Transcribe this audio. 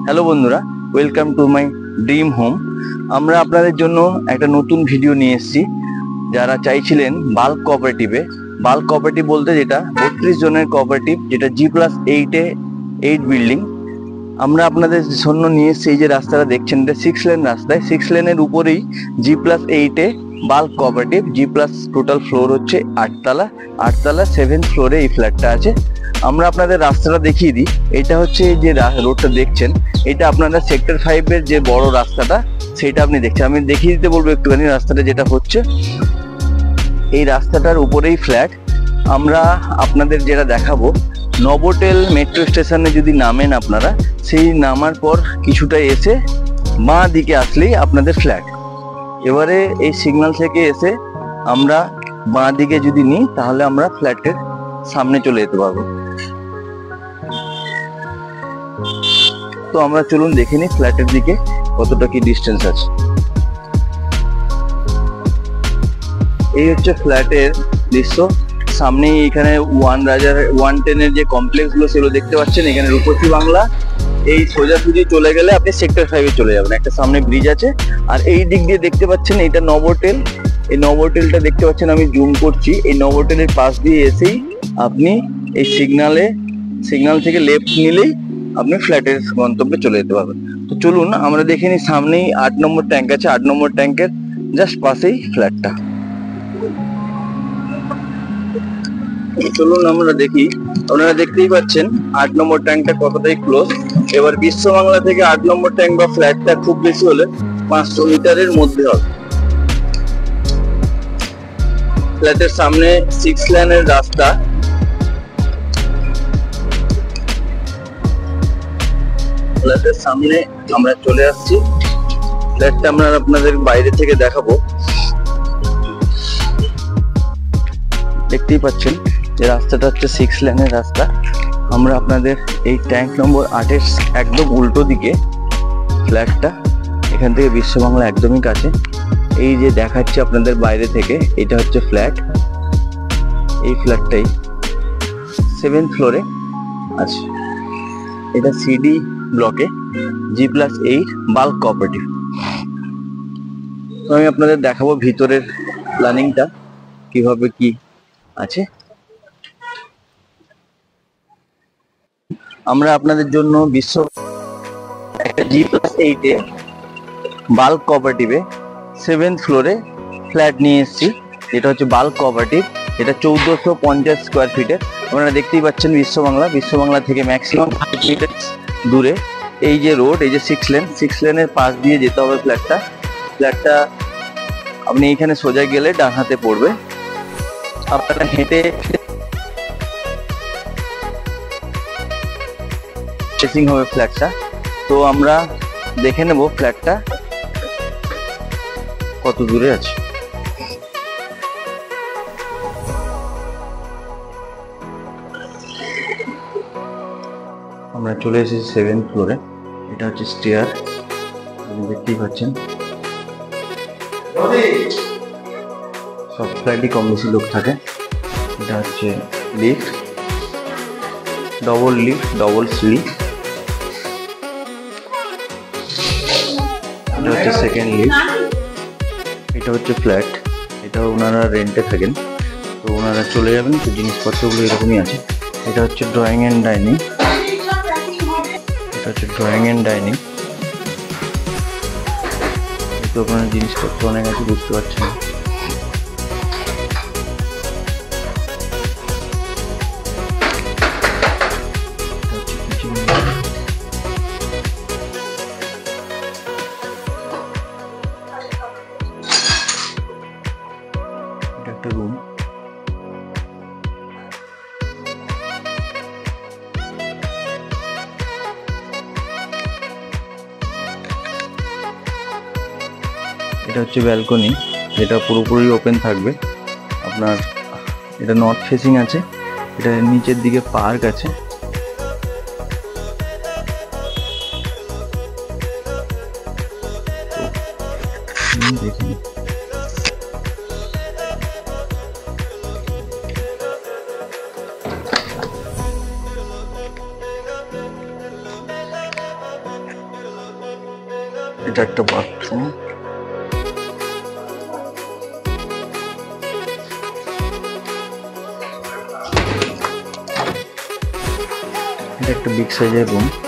Hello বন্ধুরা, welcome to my dream home. আমরা আপনাদের জন্য একটা নতুন ভিডিও নিয়ে এসেছি। যারা চাইছিলেন বাল্ক কোঅপারেটিভ বলতে যেটা 32 জনের কোঅপারেটিভ, যেটা G+8 8 বিল্ডিং, আমরা আপনাদের জন্য নিয়ে এসেছি। এই যে রাস্তাটা দেখছেন, এটা 6 লেন রাস্তায়, 6 লেনের উপরেই G+8 bulk cooperative. G+ total floor হচ্ছে 8তলা 7th ফ্লোরে এই ফ্ল্যাটটা আছে। আমরা আপনাদের রাস্তাটা দেখিয়ে দিই। এটা হচ্ছে যে রোডটা দেখছেন, এটা আপনারা সেক্টর 5 এর যে বড় রাস্তাটা, সেটা আপনি দেখছেন। আমি দেখিয়ে দিতে বলবো একটুখানি রাস্তাটা যেটা হচ্ছে। এই রাস্তাটার উপরেই ফ্ল্যাট। আমরা আপনাদের যেটা দেখাবো, নবোটেল মেট্রো স্টেশনে যদি নামেন আপনারা, সেই নামার পর কিছুটা এসে বাঁ দিকে আসলেই আপনাদের ফ্ল্যাট। এবারে এই সিগন্যাল থেকে এসে আমরা বাঁ দিকে যদি নিই, তাহলে আমরা ফ্ল্যাটের সামনে চলে যেতে পারবো। তো আমরা চলুন দেখে নিই ফ্ল্যাটের দিকে কতটা কি ডিস্টেন্স আছে। এই হচ্ছে ফ্ল্যাটের দৃশ্য। সামনেই এখানে 110 এর যে কমপ্লেক্স গুলো সেগুলো দেখতে পাচ্ছেন। এখানে রূপসী বাংলা। এই সোজাসুজি চলে গেলে আপনি সেক্টর 5 এ চলে যাবেন। একটা সামনে ব্রিজ আছে, আর এই দিক দিয়ে দেখতে পাচ্ছেন এটা নবোটেল। এই নবোটেলটা দেখতে পাচ্ছেন, আমি জুম করছি। এই নবোটেলের পাশ দিয়ে এসেই আপনি এই সিগন্যাল থেকে লেফট নিলেই আপনি ফ্ল্যাটের গন্তব্যে চলে যেতে পারবেন। তো চলুন আমরা দেখে নিই। সামনেই 8 নম্বর ট্যাঙ্ক আছে, 8 নম্বর ট্যাঙ্কের জাস্ট পাশেই ফ্ল্যাটটা। চলুন আমরা দেখি। আপনারা দেখতেই পাচ্ছেন 8 নম্বর ট্যাঙ্কটা কতটাই ক্লোজ। এবার বিশ্ববাংলা থেকে 8 নম্বর ট্যাঙ্ক বা ফ্ল্যাটটা খুব বেশি হলে 500 মিটারের মধ্যে হবে। ফ্ল্যাটের সামনে 6 লেনের রাস্তা। ফ্ল্যাটের সামনে আমরা চলে আসছি। ফ্ল্যাটটা আমরা আপনাদের বাইরে থেকে দেখাবো। দেখতেই পাচ্ছেন যে রাস্তাটা হচ্ছে 6 লেনের রাস্তা। আমরা আপনাদের এই ট্যাঙ্ক নম্বর 8 এর একদম উল্টো দিকে ফ্ল্যাটটা। এখান থেকে বিশ্ববাংলা একদমই কাছে। এই যে দেখাচ্ছে আপনাদের বাইরে থেকে, এটা হচ্ছে ফ্ল্যাট। এই ফ্ল্যাটটাই 7th ফ্লোরে আছে। এটা সিডি ব্লকে G+8 বাল্ক কোঅপারেটিভ। তো আমি আপনাদের দেখাবো ভিতরের প্ল্যানিংটা কিভাবে কি আছে। আমরা আপনাদের জন্য একটা G+8 বাল্ক কোঅপারেটিভে 7th ফ্লোরে ফ্ল্যাট নিয়ে এসেছি, যেটা হচ্ছে বাল্ক কোঅপারেটিভ। এটা 1450 স্কোয়ার ফিটের। আপনারা দেখতেই পাচ্ছেন বিশ্ববাংলা থেকে ম্যাক্সিমাম 5 মিটার দূরে এই যে রোড, এই যে 6 লেনের পাশ দিয়ে যেতে হবে ফ্ল্যাটটা আপনি এইখানে সোজা গেলে ডান হাতে পড়বে। আপনারা হেঁটে ফেসিং হবে ফ্ল্যাটটা। তো আমরা দেখে নেব ফ্ল্যাটটা কত দূরে আছে। আমরা চলে এসেছি 7th ফ্লোরে। এটা হচ্ছে স্টেয়ার, আপনি দেখতেই পাচ্ছেন। সব ফ্ল্যাটই কম বেশি লোক থাকে। এটা হচ্ছে লিফট, ডবল সিঁড়ি। এটা হচ্ছে সেকেন্ড লিফট। এটা হচ্ছে ফ্ল্যাট। এটা ওনারা রেন্টে থাকেন, তো ওনারা চলে যাবেন। তো জিনিসপত্রগুলো এরকমই আছে। এটা হচ্ছে ড্রয়িং অ্যান্ড ডাইনিং। তো আপনারা জিনিসপত্র অনেক আছে, বুঝতে পারছেন। এটা একটা রুম। এটা হচ্ছে ব্যালকনি, এটা পুরোপুরি ওপেন থাকবে আপনার। এটা নর্থ ফেসিং আছে। এটা নিচের দিকে পার্ক আছে। দেখুন এটা একটা বাথরুম। এটা একটা বিগ সাইজের রুম।